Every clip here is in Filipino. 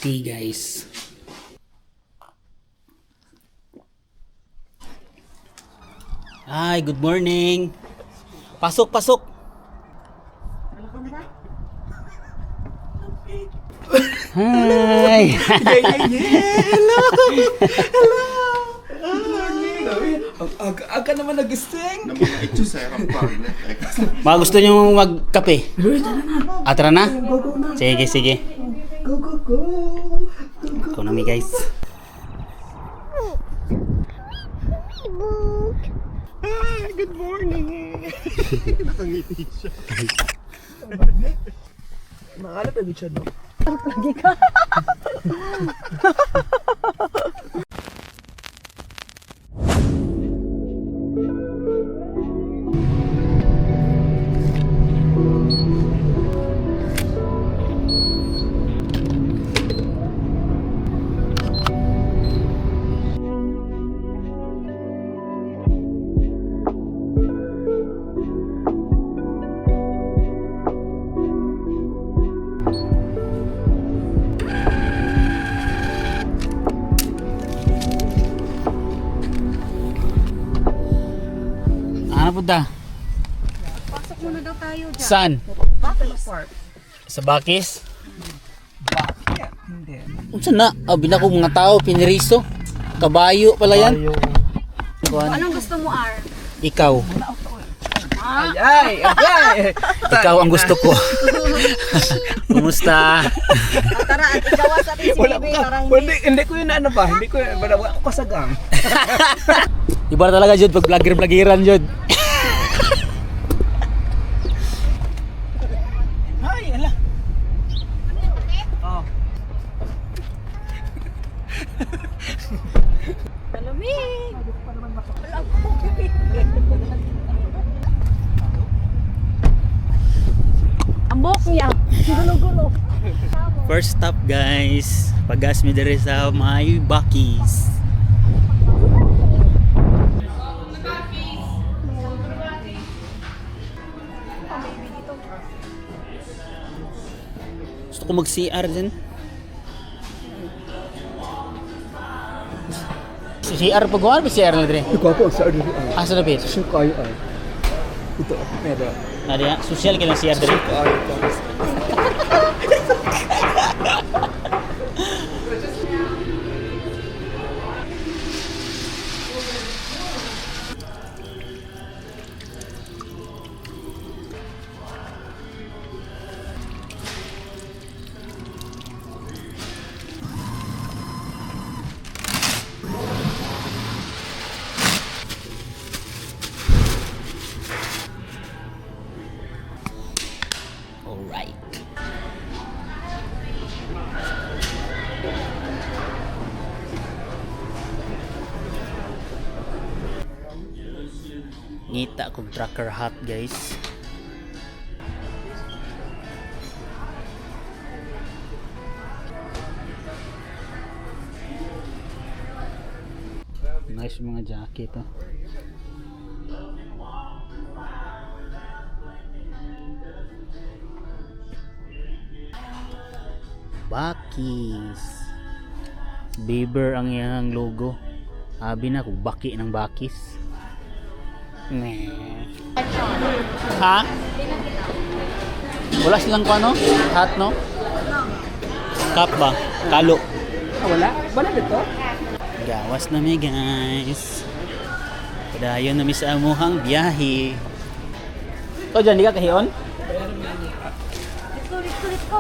tea guys. Hi, good morning. Pasok, pasok. Hi. Hello! Hello! Aga naman nagising. Na mga ito sa ang paglet. Mga gusto nyo magkape? Tara na? Sige, sige. Go, go, go. Ikaw na mi guys. Hi, good morning. Nakangiti siya. Nakalap yung siya, no? Lagi ka. Ano po da? Pasok muna daw tayo dyan. Saan? Park. Sa Bakis? Bakit? Hindi. Unsa na? Abi na ko mga tao piniriso. Kabayo pala yan. Kuan. Anong gusto mo, R? Ikaw. Ay, ay. Ikaw ang gusto ko. Kumusta? Tara, at ikawas natin si Wala Bibi ka. para hindi. Hindi ko yun ano ba? Hindi ko yun. Wala ko kasagang. Iba talaga jud pag vlogger-vloggeran jud. Ay, ala. Oh. Malamig. Ang buhok niya. Gulo-gulo. First stop guys. Pagas mi diri sa may Bakis. Gusto ko mag-CR din. CR pag ano ba CR na dire? Ikaw po sa ano? Asa na pit? Siya kayo ay. Ito, meron. Nariya, social kailang CR dire. Kayo po. Alright. Ngita kong tracker hat guys. Nice mga jacket oh. Bakis. Beaver ang iyang logo. Abi na kung baki ng Bakis. Meh. Ha? Wala silang ano? Hat no? Cup ba? Kalo. Wala? Wala dito? Gawas na mi guys. Padayon na mi sa amuhang biyahe. Ito dyan, di ka kahiyon? Let's go, let's go, let's go.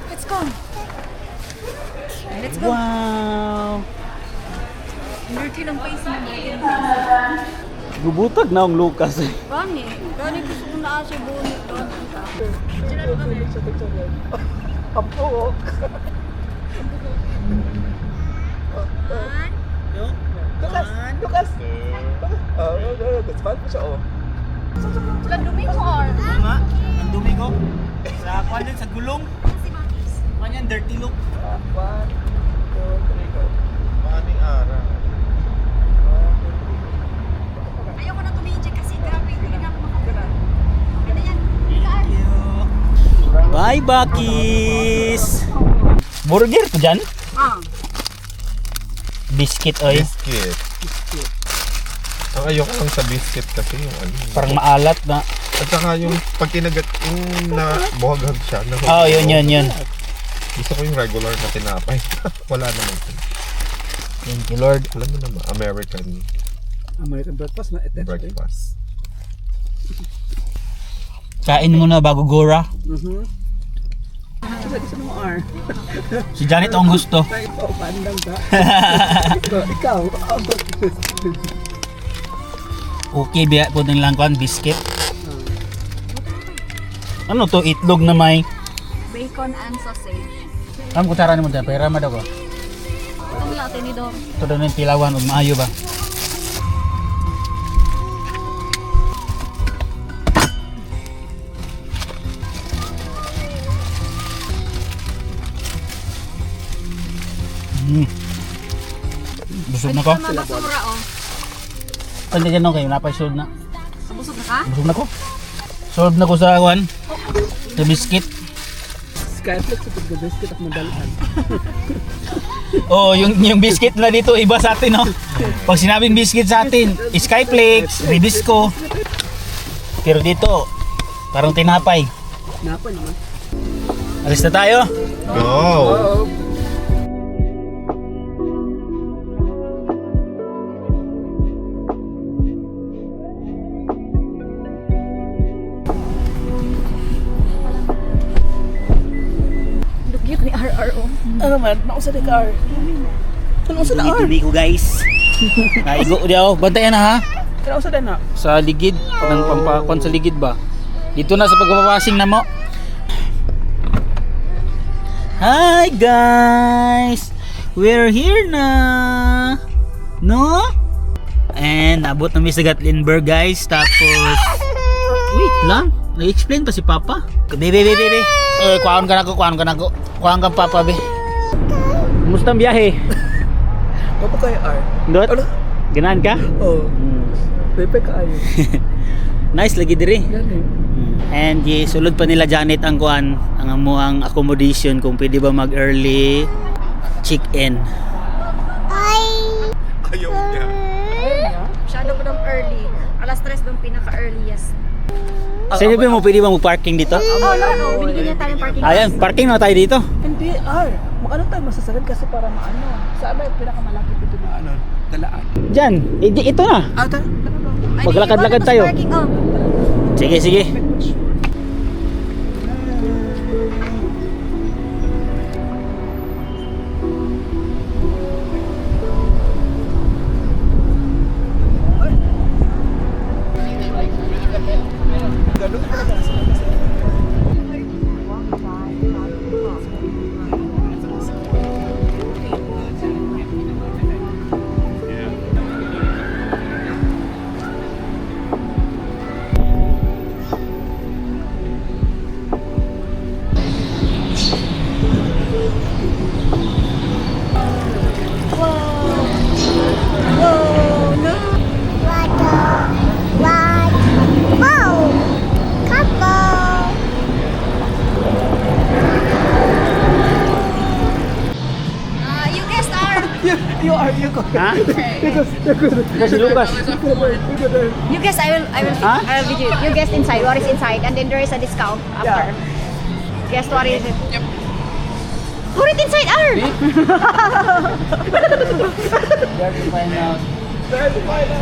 Let's go. Let's go. Wow! Dirty lang face mo. Gubutag na ang Lucas eh. Gani. Gani gusto ko na siya bunit doon. Apo. Lukas! Lukas! Oh, gusto mo siya, oh. Lang dumi mo, R. Nga, ang dumi ko. Sa kwan din, sa gulong. Si Bakis. Kwan yan, dirty look. 1, 2, 3, go. Maning ara. Ayoko na tumingin kasi grabe, hindi na ako makapira. Okay na yan. Bye, Bakis! Burger to dyan? Ah. Biscuit oy. Biscuit. Ang ayoko lang sa biscuit kasi yung ano. Parang maalat na. At saka yung pag kinagat, yung nabuhaghag siya. Oh, yun. Gusto ko yung regular na tinapay. Wala naman. Thank you Lord. Alam mo naman, American breakfast na ito. breakfast. Kain muna bago gora. Gusto mo R. Si Janet ang gusto. Ikaw, pandang ka. Ikaw. Okay, biya po ng langkuan, biscuit. Ano to? Itlog na may. Bacon and sausage. Ang kutara mo dyan, pera mo daw ko. Ang latte ni Dom. Ito daw ng tilawan, o maayo ba? Busog na ko. Pwede ka mabasura oh. Pwede ganun kayo, napay-sold na. Busog na ka? Busog na ko. Sold na ko sa awan. Sa biscuit. Skyflex ito the biscuit at madalaan. Oh, yung biscuit na dito iba sa atin, no? Pag sinabing biscuit sa atin, Skyflex, Ribisco. Pero dito, parang tinapay. Napa naman. Alis na tayo. Go! Dugyot ni RRO. Ano man, nausa ni car. Nausa na R. Tuloy ko guys. Naigo di ako. Bantayan na ha. Nausa na na. Sa ligid, parang pampakon sa ligid ba? Dito na sa pagpapasing na mo. Hi guys! We're here na! No? And abot na sa Gatlinburg guys. Tapos, wait lang. Nag-explain pa si Papa. Bebe. Kuhaan ka na ko. Kuhaan ka Papa be. Kumusta ang biyahe? Papa kayo R. Dot? Ano? Ganahan ka? Oh. Pepe kaayo. Nice lagi diri. Gani. And yes, sulod pa nila Janet ang kuan, ang amuang accommodation kung pwede ba mag-early check-in. Ayaw niya. Masyado pa dong early. Alas 3 dong pinaka-earliest. Sabi mo pwede ba mag-parking dito? Oh, no. Binigyan niya tayo ng parking. Ayan, parking na tayo dito. Hindi R. Mag-ano tayo masasagad kasi para maano. Saan ba yung pinakamalapit dito na ano? Dalaan. Diyan, ito na. Ah, tara. Maglakad-lakad tayo. Parking, oh. Sige. You guessed our... You are you go. Ha? Kasi Lucas. You guess I will Huh? I will video. You guess inside what is inside and then there is a discount after. Guess what is it? Yep. Put it inside R.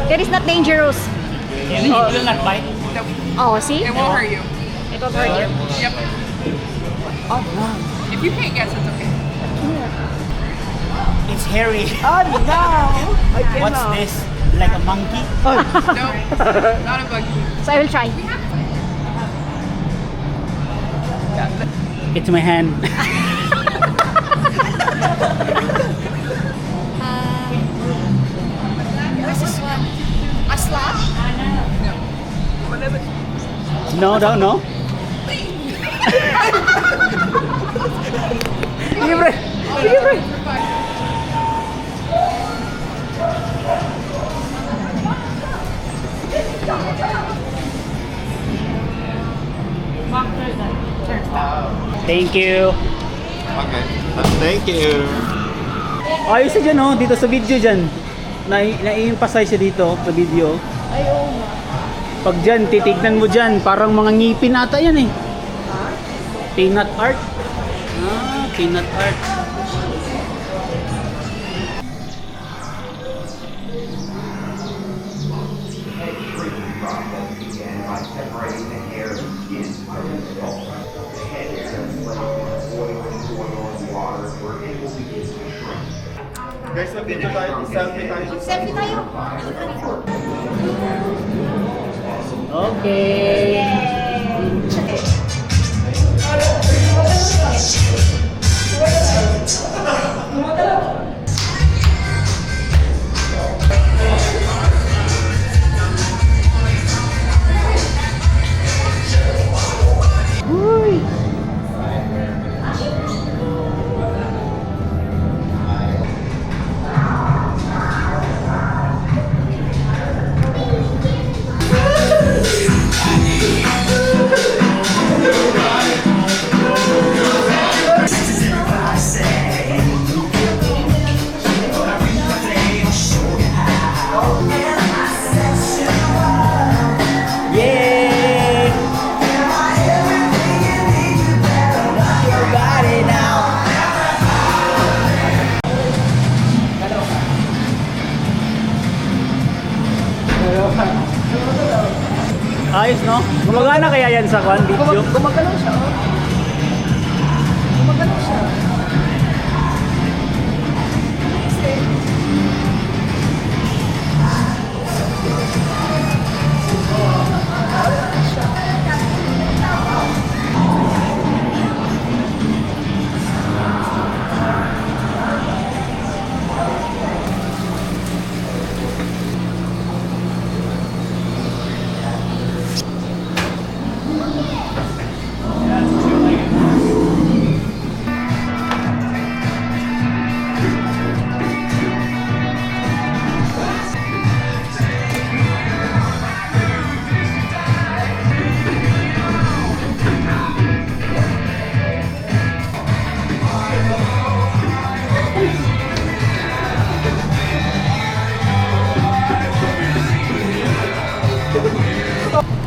That is not dangerous. It will not bite. Oh, see? It won't hurt you. It won't hurt you. Yep. Oh, wow. If you can't guess, it's okay. It's hairy. Oh, no. I cannot. What's this? Like a monkey? No, not a bug. So I will try. It's my hand. Where's this one? A slot? No, don't know. Thank you. Okay. Thank you. Ayos siya dyan, oh. Dito sa video dyan. Na-emphasize siya dito sa video. Ay, oo nga. Pag dyan, titignan mo dyan. Parang mga ngipin ata yan eh. Peanut art. Peanut art. Guys, nandito tayo. Selfie tayo. Selfie tayo. Okay. Yay! Your body now. Ayos, no? Gumagana kaya yan sa kwan video? Gumagalaw siya, oh. Gumagalaw siya.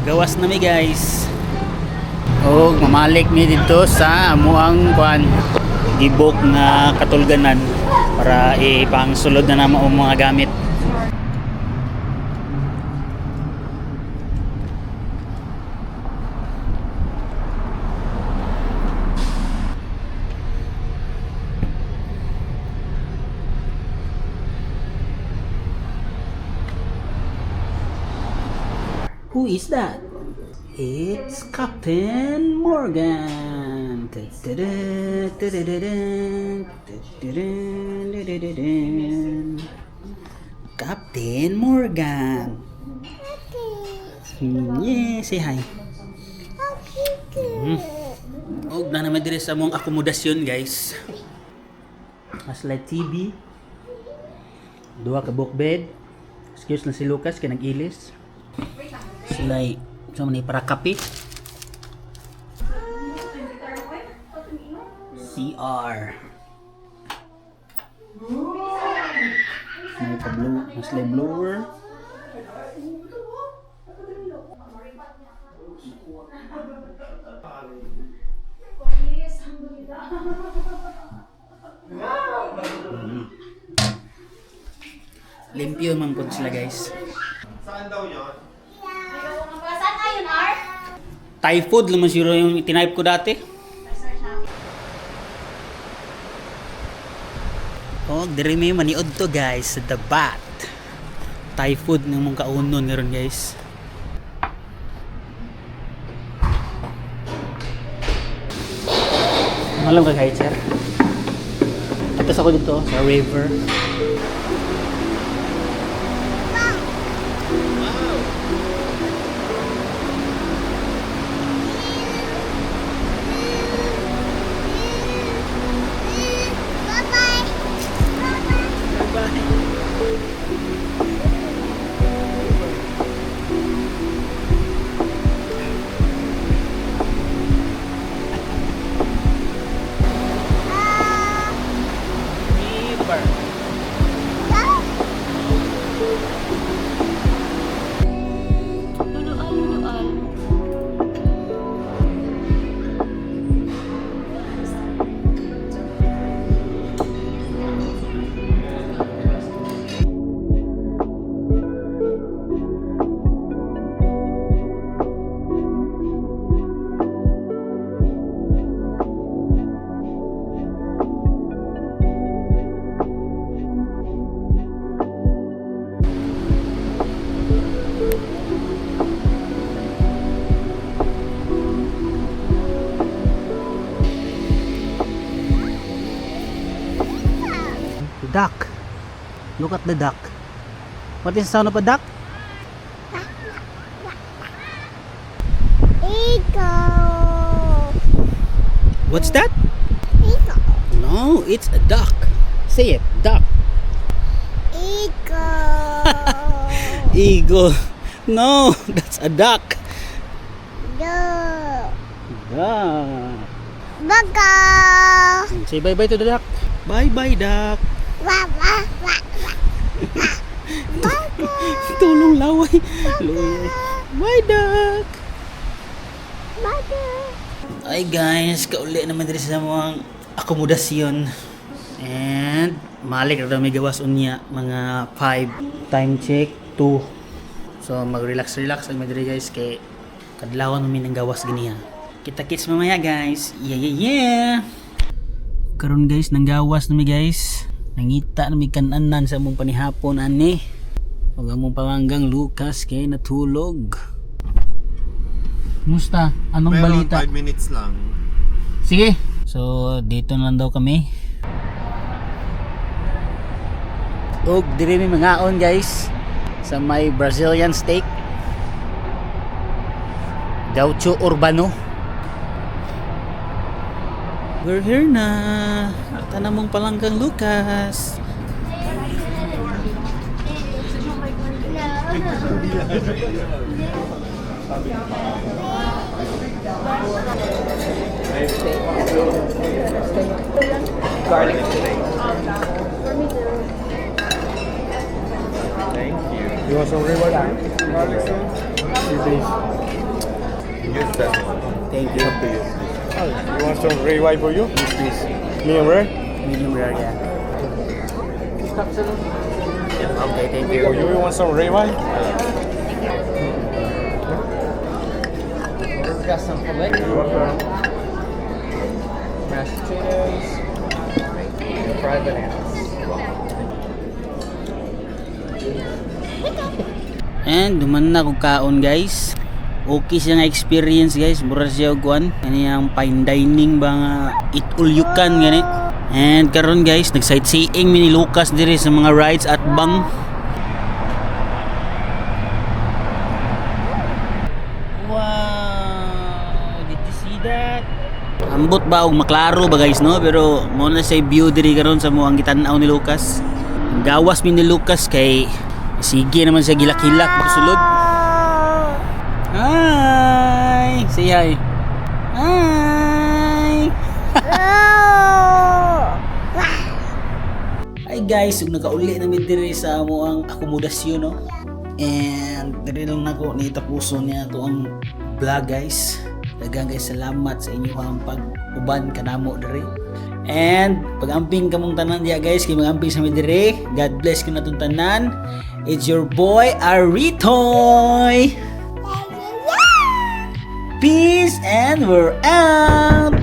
Gawas na mi guys. O mamalik mi dito sa amuang kwan gibok nga katulganan para ipangsulod na namo ang mga gamit. Who is that? It's Captain Morgan. Captain Morgan. Yeah, say hi. Og na naman dire sa mong akomodasyon, guys. Mas like TV. Duha ka bunk bed. Excuse na si Lucas kay nag-ilis. Sila so mani para kape. CR. May pa-blow, mas lay blower. Limpyo man po sila guys. Saan daw yun? Saan kayo, Nar? Thai food naman siguro yung tinipe ko dati. Oh, diri may maniod to guys sa The Bat. Thai food ng mong kaunon meron guys. Malam ka guys, sir. Atas ako dito sa river. duck. Look at the duck. What is the sound of a duck? Eagle. What's that? Eagle. No, it's a duck. Say it, duck. Eagle. Eagle. No, that's a duck. Duck. Duck. Baka. Say bye-bye to the duck. Bye-bye, duck. Wah, wah, wah, wah. Baka. Tulong laway. Bye, duck. Baka. Ay guys, kauli naman diri sa mga akomodasyon. And malik na may gawas unya mga 5. Time check 2. So mag-relax ang diri guys kay kadlawon mi nang gawas ganiya. Kita-kits mamaya guys. Yeah. Karon guys nang gawas nami guys. Nangita nami kananan sa among panihapon ani. Ug among pamanggang Lucas kay natulog. Musta? Anong balita? 5 minutes lang. Sige. So, dito na lang daw kami. Og dire mi mangaon guys sa may Brazilian steak. Gaucho Urbano. We're here na. Tanamong palanggang Lucas. Garlic today. Thank you. You want some ribeye? Garlic sauce? Use that one. Thank you. You want some ribeye for you? Yes, please. Medium rare? Medium rare yan. Okay, thank you. For you, you want some ribeye? Got some filet. Mashed potatoes. Fried bananas. And duman na kog kaon guys. Okay siya nga experience guys. Mura siya og kuan. Kaniyang fine dining ba nga eat all you can gani. And karon guys, nag-sightseeing mi ni Lucas diri sa mga rides at bang. Wow! Did you see that? Ambot ba og maklaro ba guys no? Pero mo na say view diri karon sa mo ang gitan-aw ni Lucas. Ang gawas mi ni Lucas kay sige naman siya gilak-hilak sulod. Hi! Say hi. Hi! Hi guys, ug nakauli na mi diri sa amo ang akomodasyon no. And diri lang nako ni tapuson niya to ang vlog guys. Daghang guys salamat sa inyong pag-uban kanamo diri. And pag-amping kamong tanan diya guys, kay mag-amping sa mi diri. God bless ka natong tanan. It's your boy Aritoy. Peace and we're out.